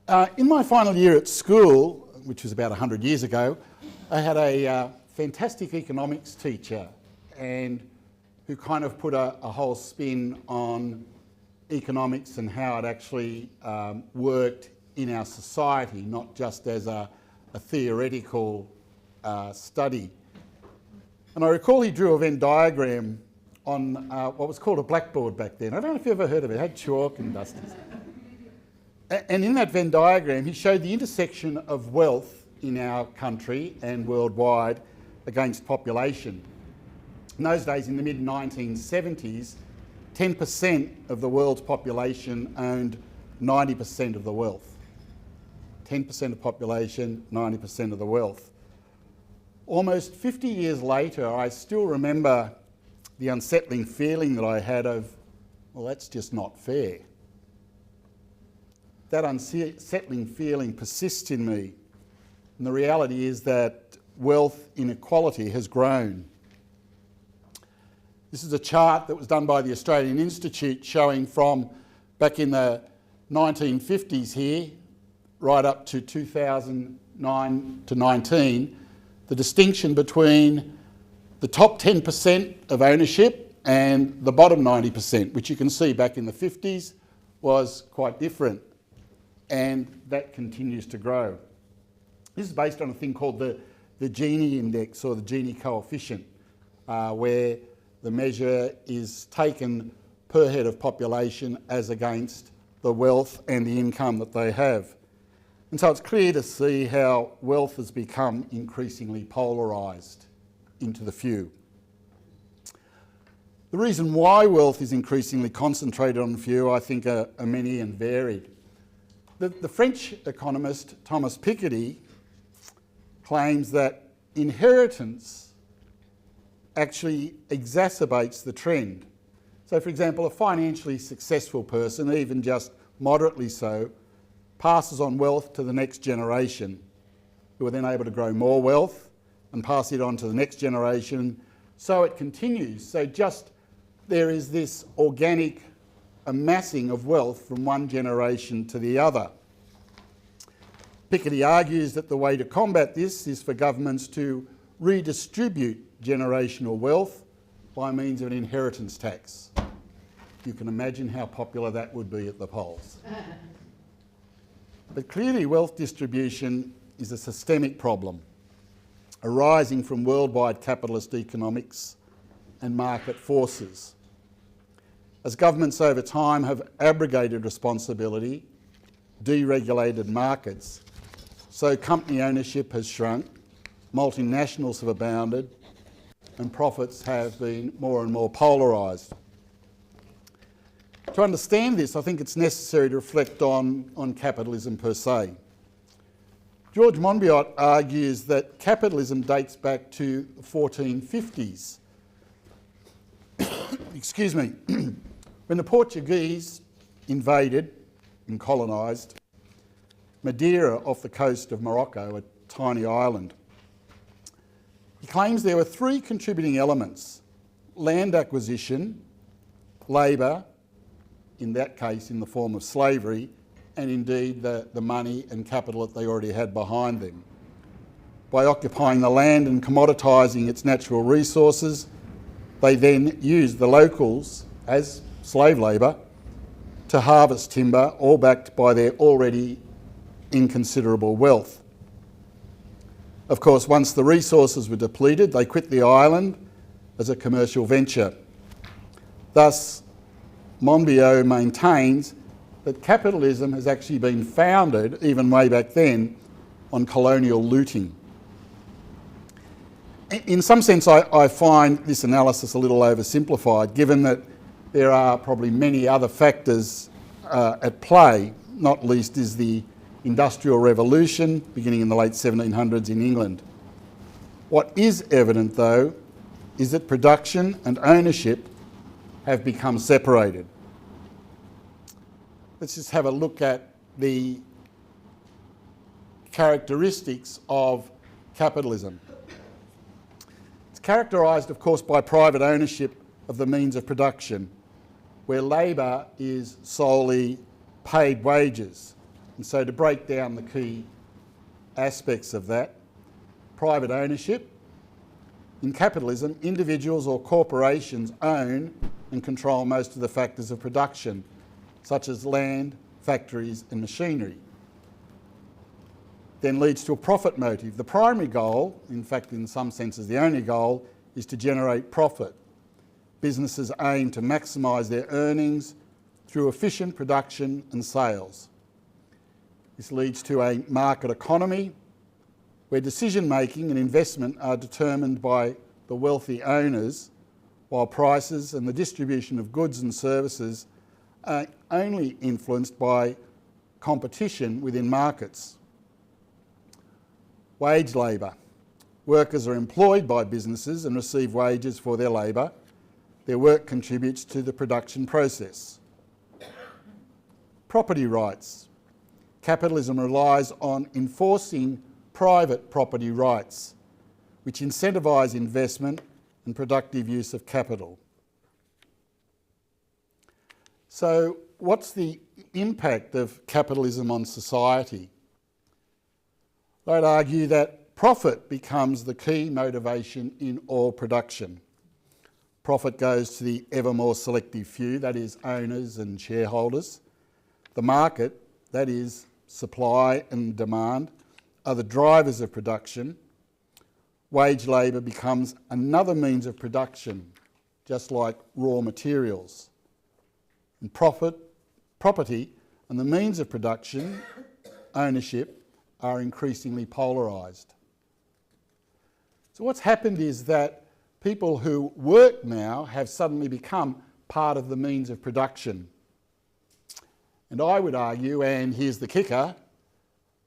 In my final year at school, which was about 100 years ago, I had a fantastic economics teacher and who kind of put a whole spin on economics and how it actually worked in our society, not just as a theoretical study. And I recall he drew a Venn diagram on what was called a blackboard back then. I don't know if you've ever heard of it. It had chalk and dusters. And in that Venn diagram, he showed the intersection of wealth in our country and worldwide against population. In those days, in the mid-1970s, 10% of the world's population owned 90% of the wealth. 10% of population, 90% of the wealth. Almost 50 years later, I still remember the unsettling feeling that I had of, well, that's just not fair. That unsettling feeling persists in me. And the reality is that wealth inequality has grown. This is a chart that was done by the Australian Institute showing from back in the 1950s here, right up to 2009 to 19, the distinction between the top 10% of ownership and the bottom 90%, which you can see back in the 50s was quite different. And that continues to grow. This is based on a thing called the Gini index or the Gini coefficient, where the measure is taken per head of population as against the wealth and the income that they have. And so it's clear to see how wealth has become increasingly polarised into the few. The reason why wealth is increasingly concentrated on the few, I think, are many and varied. The French economist Thomas Piketty claims that inheritance actually exacerbates the trend. So, for example, a financially successful person, even just moderately so, passes on wealth to the next generation, who are then able to grow more wealth and pass it on to the next generation. So it continues. So just there is this organic amassing of wealth from one generation to the other. Piketty argues that the way to combat this is for governments to redistribute generational wealth by means of an inheritance tax. You can imagine how popular that would be at the polls. But clearly wealth distribution is a systemic problem arising from worldwide capitalist economics and market forces. As governments over time have abrogated responsibility, deregulated markets, so company ownership has shrunk, multinationals have abounded, and profits have been more and more polarised. To understand this, I think it's necessary to reflect on capitalism per se. George Monbiot argues that capitalism dates back to the 1450s. Excuse me. When the Portuguese invaded and colonised Madeira off the coast of Morocco, a tiny island. He claims there were three contributing elements: land acquisition, labour, in that case in the form of slavery, and indeed the money and capital that they already had behind them. By occupying the land and commoditising its natural resources, they then used the locals as slave labour to harvest timber, all backed by their already inconsiderable wealth. Of course, once the resources were depleted, they quit the island as a commercial venture. Thus, Monbiot maintains that capitalism has actually been founded, even way back then, on colonial looting. In some sense, I find this analysis a little oversimplified, given that there are probably many other factors at play, not least is the Industrial Revolution beginning in the late 1700s in England. What is evident, though, is that production and ownership have become separated. Let's just have a look at the characteristics of capitalism. It's characterised, of course, by private ownership of the means of production, where labour is solely paid wages. And so to break down the key aspects of that, private ownership. In capitalism, individuals or corporations own and control most of the factors of production, such as land, factories and machinery. Then leads to a profit motive. The primary goal, in fact in some senses the only goal, is to generate profit. Businesses aim to maximise their earnings through efficient production and sales. This leads to a market economy where decision making and investment are determined by the wealthy owners, while prices and the distribution of goods and services are only influenced by competition within markets. Wage labour. Workers are employed by businesses and receive wages for their labour. Their work contributes to the production process. Property rights. Capitalism relies on enforcing private property rights, which incentivise investment and productive use of capital. So, what's the impact of capitalism on society? I'd argue that profit becomes the key motivation in all production. Profit goes to the ever more selective few, that is owners and shareholders. The market, that is supply and demand, are the drivers of production. Wage labour becomes another means of production, just like raw materials. And property and the means of production, ownership, are increasingly polarised. So what's happened is that people who work now have suddenly become part of the means of production. And I would argue, and here's the kicker,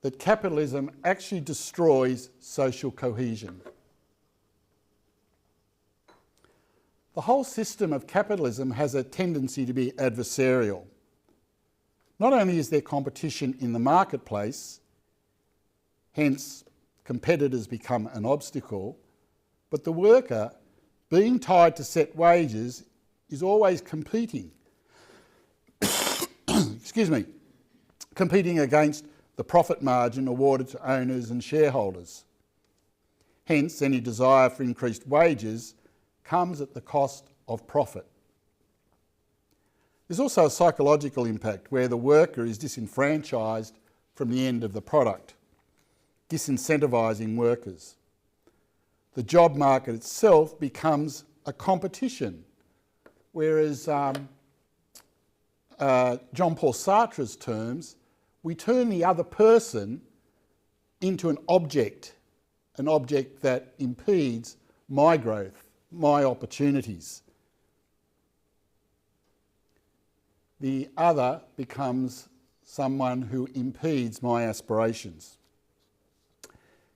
that capitalism actually destroys social cohesion. The whole system of capitalism has a tendency to be adversarial. Not only is there competition in the marketplace, hence competitors become an obstacle, but the worker, being tied to set wages, is always competing. Excuse me, competing against the profit margin awarded to owners and shareholders. Hence, any desire for increased wages comes at the cost of profit. There's also a psychological impact where the worker is disenfranchised from the end of the product, disincentivising workers. The job market itself becomes a competition, whereas Jean-Paul Sartre's terms, we turn the other person into an object that impedes my growth, my opportunities. The other becomes someone who impedes my aspirations.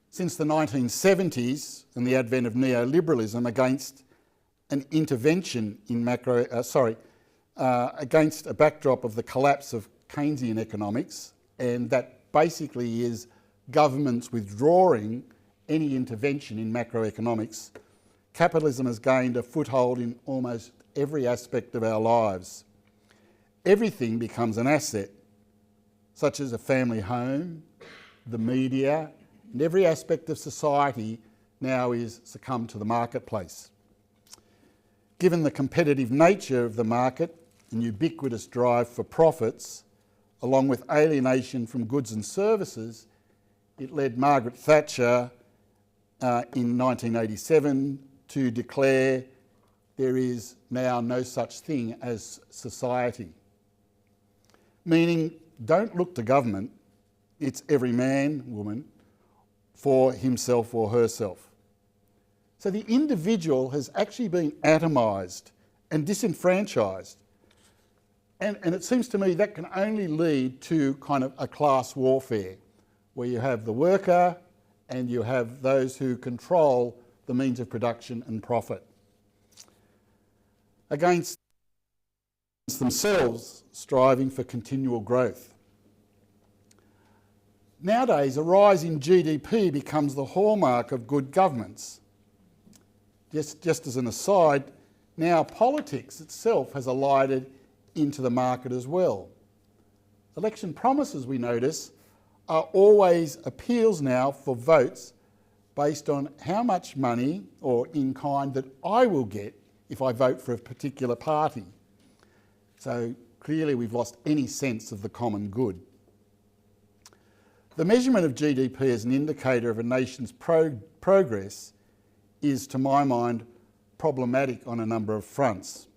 Since the 1970s and the advent of neoliberalism against an intervention in against a backdrop of the collapse of Keynesian economics, and that basically is governments withdrawing any intervention in macroeconomics, capitalism has gained a foothold in almost every aspect of our lives. Everything becomes an asset, such as a family home, the media, and every aspect of society now is succumbed to the marketplace. Given the competitive nature of the market and ubiquitous drive for profits, along with alienation from goods and services, it led Margaret Thatcher in 1987 to declare there is now no such thing as society. Meaning, don't look to government, it's every man, woman, for himself or herself. So the individual has actually been atomised and disenfranchised. And it seems to me that can only lead to kind of a class warfare, where you have the worker and you have those who control the means of production and profit, against themselves striving for continual growth. Nowadays, a rise in GDP becomes the hallmark of good governments. Just as an aside, now politics itself has alighted into the market as well. Election promises, we notice, are always appeals now for votes based on how much money or in kind that I will get if I vote for a particular party. So clearly we've lost any sense of the common good. The measurement of GDP as an indicator of a nation's progress is, to my mind, problematic on a number of fronts.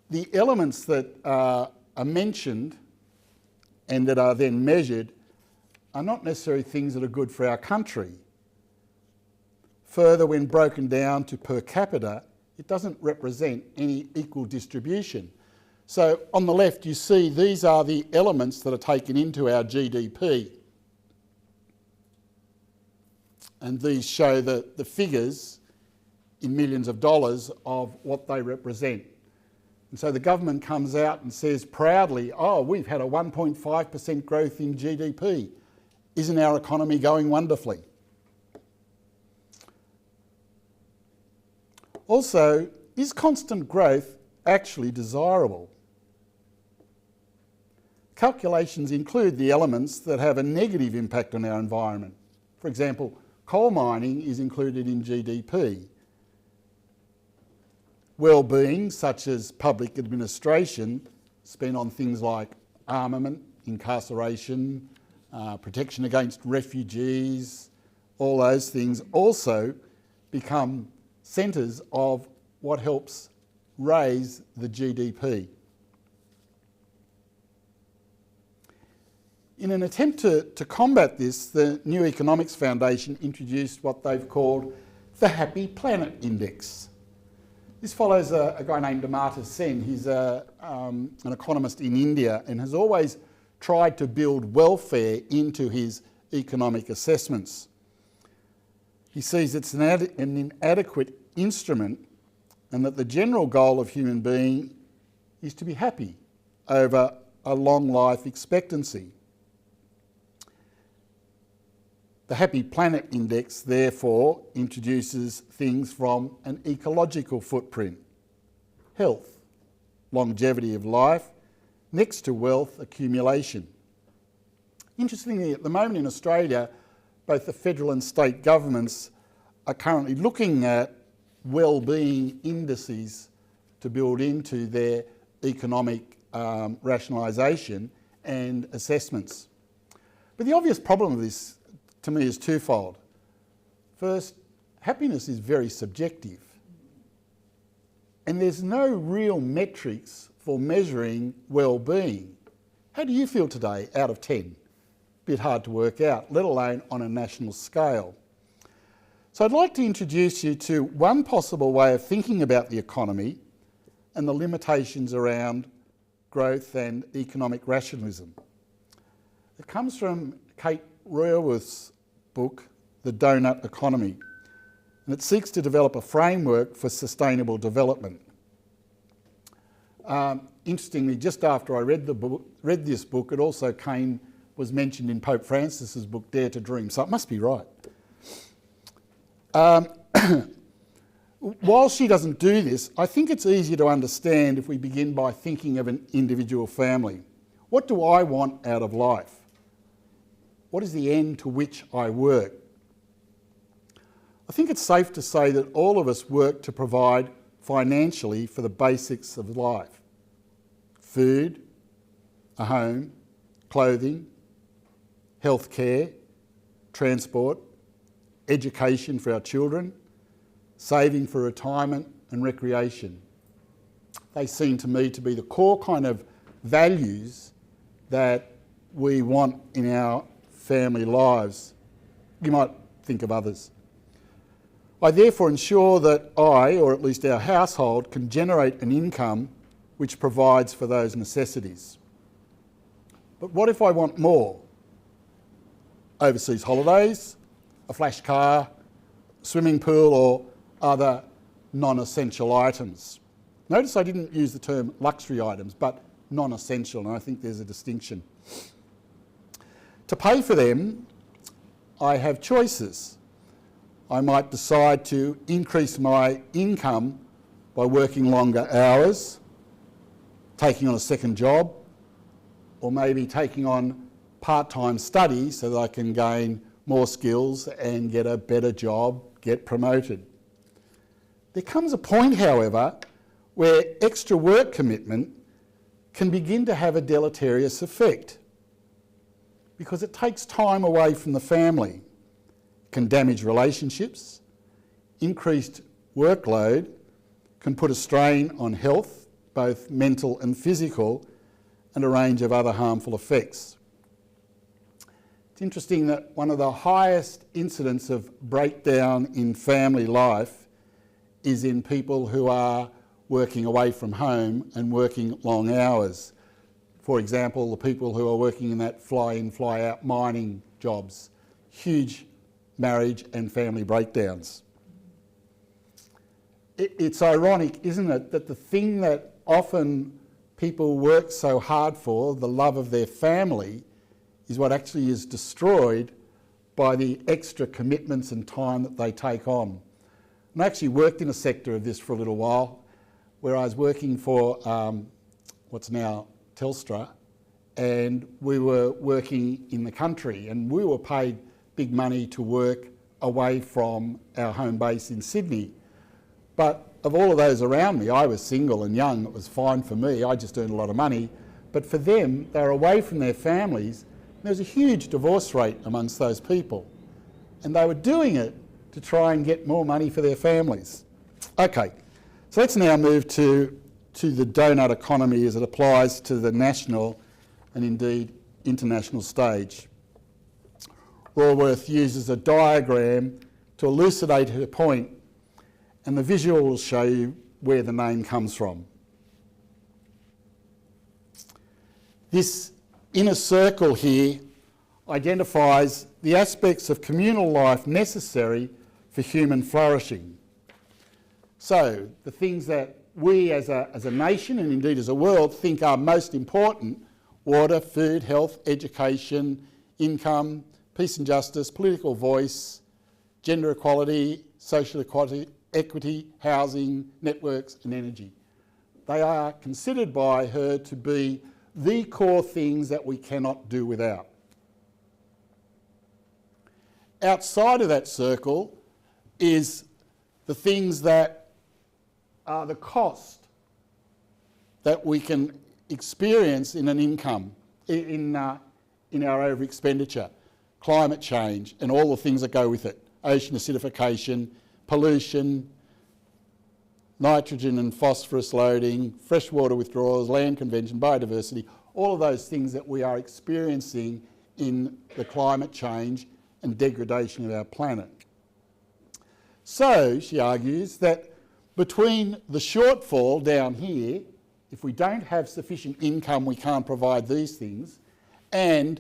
The elements that are mentioned and that are then measured are not necessarily things that are good for our country. Further, when broken down to per capita, it doesn't represent any equal distribution. So on the left you see these are the elements that are taken into our GDP. And these show the figures in millions of dollars of what they represent. And so the government comes out and says proudly, oh, we've had a 1.5% growth in GDP. Isn't our economy going wonderfully? Also, is constant growth actually desirable? Calculations include the elements that have a negative impact on our environment. For example, coal mining is included in GDP. Wellbeing, such as public administration, spent on things like armament, incarceration, protection against refugees, all those things also become centres of what helps raise the GDP. In an attempt to combat this, the New Economics Foundation introduced what they've called the Happy Planet Index. This follows a guy named Amartya Sen. He's an economist in India and has always tried to build welfare into his economic assessments. He sees it's an inadequate instrument and that the general goal of human being is to be happy over a long life expectancy. The Happy Planet Index, therefore, introduces things from an ecological footprint, health, longevity of life, next to wealth accumulation. Interestingly, at the moment in Australia, both the federal and state governments are currently looking at wellbeing indices to build into their economic rationalisation and assessments. But the obvious problem of this, to me, is twofold. First, happiness is very subjective, and there's no real metrics for measuring well-being. How do you feel today out of 10? Bit hard to work out, let alone on a national scale. So I'd like to introduce you to one possible way of thinking about the economy and the limitations around growth and economic rationalism. It comes from Kate Raworth's book, The Donut Economy, and it seeks to develop a framework for sustainable development. Interestingly, just after I read this book, it also was mentioned in Pope Francis's book, Dare to Dream, so it must be right. While she doesn't do this, I think it's easier to understand if we begin by thinking of an individual family. What do I want out of life? What is the end to which I work? I think it's safe to say that all of us work to provide financially for the basics of life. Food, a home, clothing, healthcare, transport, education for our children, saving for retirement and recreation. They seem to me to be the core kind of values that we want in our family lives. You might think of others. I therefore ensure that I, or at least our household, can generate an income which provides for those necessities. But what if I want more? Overseas holidays, a flash car, swimming pool, or other non-essential items. Notice I didn't use the term luxury items, but non-essential, and I think there's a distinction. To pay for them, I have choices. I might decide to increase my income by working longer hours, taking on a second job, or maybe taking on part-time study so that I can gain more skills and get a better job, get promoted. There comes a point, however, where extra work commitment can begin to have a deleterious effect because it takes time away from the family, can damage relationships, increased workload can put a strain on health, both mental and physical, and a range of other harmful effects. It's interesting that one of the highest incidents of breakdown in family life is in people who are working away from home and working long hours. For example, the people who are working in that fly-in, fly-out mining jobs. Huge marriage and family breakdowns. It's ironic, isn't it, that the thing that often people work so hard for, the love of their family, is what actually is destroyed by the extra commitments and time that they take on. And I actually worked in a sector of this for a little while, where I was working for what's now Telstra, and we were working in the country, and we were paid big money to work away from our home base in Sydney. But of all of those around me, I was single and young. It was fine for me. I just earned a lot of money. But for them, they were away from their families. And there was a huge divorce rate amongst those people. And they were doing it to try and get more money for their families. Okay, so let's now move to the donut economy as it applies to the national and indeed international stage. Raworth uses a diagram to elucidate her point, and the visual will show you where the name comes from. This inner circle here identifies the aspects of communal life necessary for human flourishing. So, the things that we as a nation and indeed as a world think are most important: water, food, health, education, income, peace and justice, political voice, gender equality, social equity, housing, networks and energy. They are considered by her to be the core things that we cannot do without. Outside of that circle is the things that are the cost that we can experience in an income, in our over expenditure, climate change and all the things that go with it, ocean acidification, pollution, nitrogen and phosphorus loading, freshwater withdrawals, land convention, biodiversity, all of those things that we are experiencing in the climate change and degradation of our planet. So, she argues that between the shortfall down here, if we don't have sufficient income, we can't provide these things, and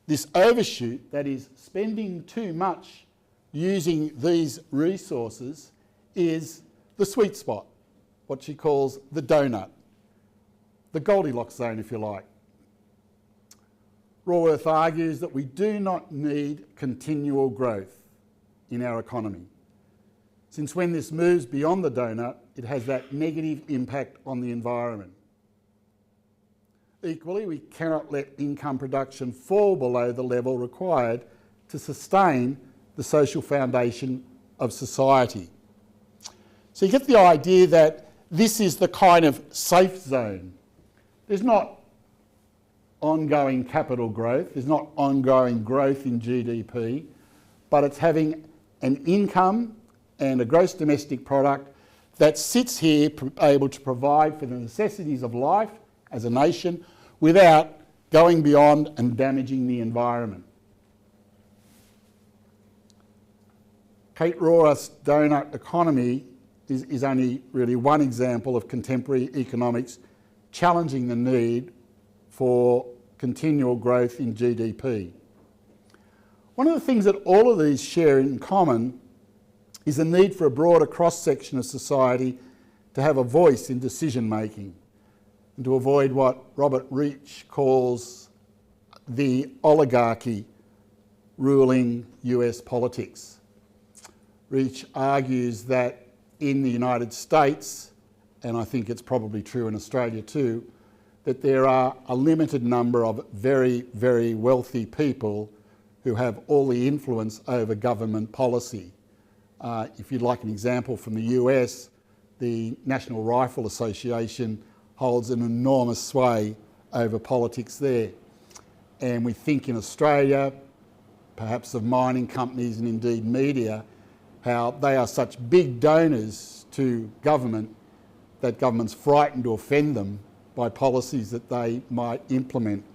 this overshoot, that is spending too much using these resources, is the sweet spot, what she calls the donut, the Goldilocks zone, if you like. Raworth argues that we do not need continual growth in our economy, since when this moves beyond the donut, it has that negative impact on the environment. Equally, we cannot let income production fall below the level required to sustain the social foundation of society. So you get the idea that this is the kind of safe zone. There's not ongoing capital growth, there's not ongoing growth in GDP, but it's having an income and a gross domestic product that sits here able to provide for the necessities of life as a nation without going beyond and damaging the environment. Kate Raworth's donut economy is only really one example of contemporary economics challenging the need for continual growth in GDP. One of the things that all of these share in common is the need for a broader cross-section of society to have a voice in decision making and to avoid what Robert Reich calls the oligarchy ruling US politics. Reich argues that in the United States, and I think it's probably true in Australia too, that there are a limited number of very, very wealthy people who have all the influence over government policy. If you'd like an example from the US, the National Rifle Association holds an enormous sway over politics there. And we think in Australia, perhaps of mining companies and indeed media, how they are such big donors to government that government's frightened to offend them by policies that they might implement.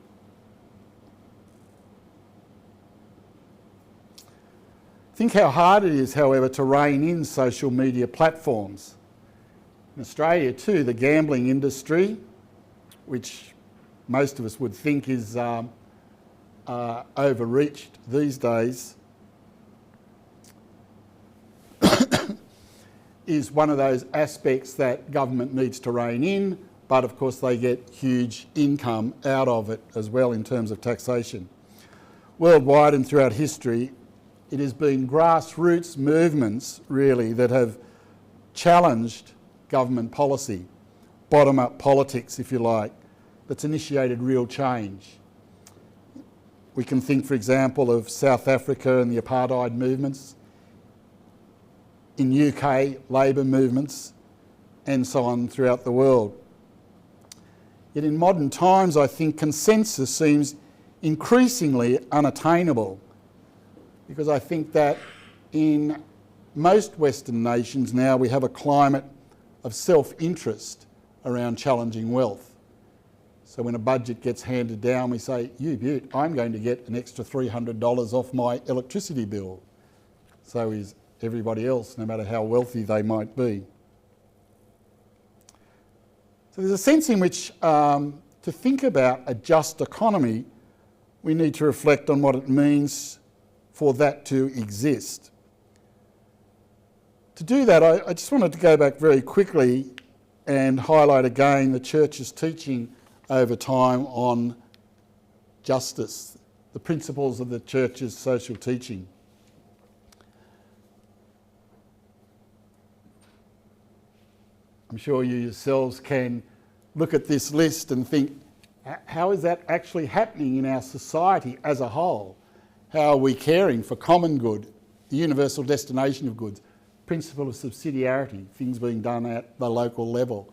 Think how hard it is, however, to rein in social media platforms. In Australia too, the gambling industry, which most of us would think is overreached these days, is one of those aspects that government needs to rein in, but of course they get huge income out of it as well in terms of taxation. Worldwide and throughout history, it has been grassroots movements really that have challenged government policy, bottom-up politics if you like, that's initiated real change. We can think, for example, of South Africa and the apartheid movements, in UK labour movements, and so on throughout the world. Yet in modern times, I think consensus seems increasingly unattainable, because I think that in most Western nations now we have a climate of self-interest around challenging wealth. So when a budget gets handed down, we say, "You beaut, I'm going to get an extra $300 off my electricity bill." So is everybody else, no matter how wealthy they might be. So there's a sense in which to think about a just economy, we need to reflect on what it means for that to exist. To do that, I just wanted to go back very quickly and highlight again the Church's teaching over time on justice, the principles of the Church's social teaching. I'm sure you yourselves can look at this list and think, how is that actually happening in our society as a whole? How are we caring for common good, the universal destination of goods, principle of subsidiarity, things being done at the local level,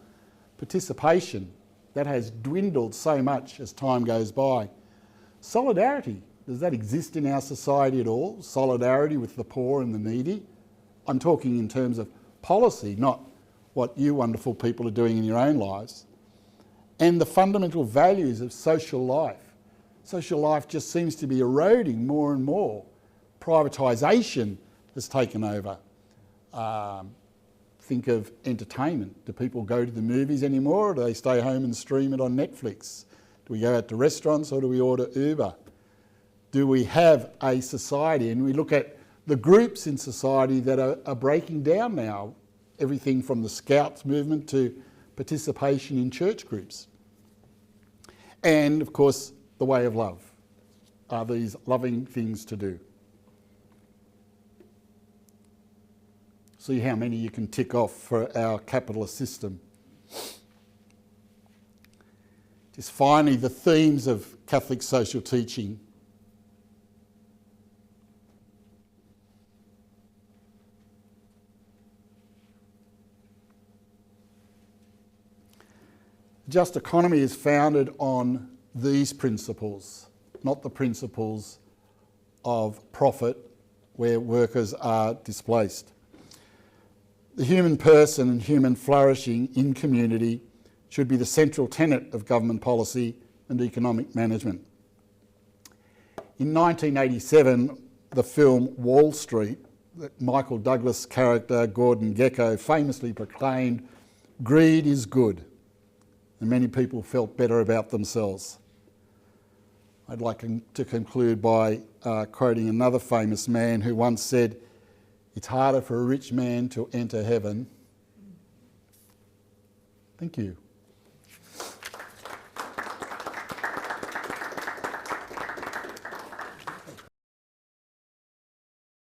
participation, that has dwindled so much as time goes by. Solidarity, does that exist in our society at all? Solidarity with the poor and the needy? I'm talking in terms of policy, not what you wonderful people are doing in your own lives. And the fundamental values of social life. Social life just seems to be eroding more and more. Privatisation has taken over. Think of entertainment. Do people go to the movies anymore, or do they stay home and stream it on Netflix? Do we go out to restaurants, or do we order Uber? Do we have a society? And we look at the groups in society that are breaking down now. Everything from the Scouts movement to participation in church groups. And of course, the way of love. Are these loving things to do? See how many you can tick off for our capitalist system. Just finally, the themes of Catholic social teaching. Just economy is founded on these principles, not the principles of profit where workers are displaced. The human person and human flourishing in community should be the central tenet of government policy and economic management. In 1987, the film Wall Street, that Michael Douglas character Gordon Gekko famously proclaimed, "Greed is good," and many people felt better about themselves. I'd like to conclude by quoting another famous man who once said, "It's harder for a rich man to enter heaven." Thank you.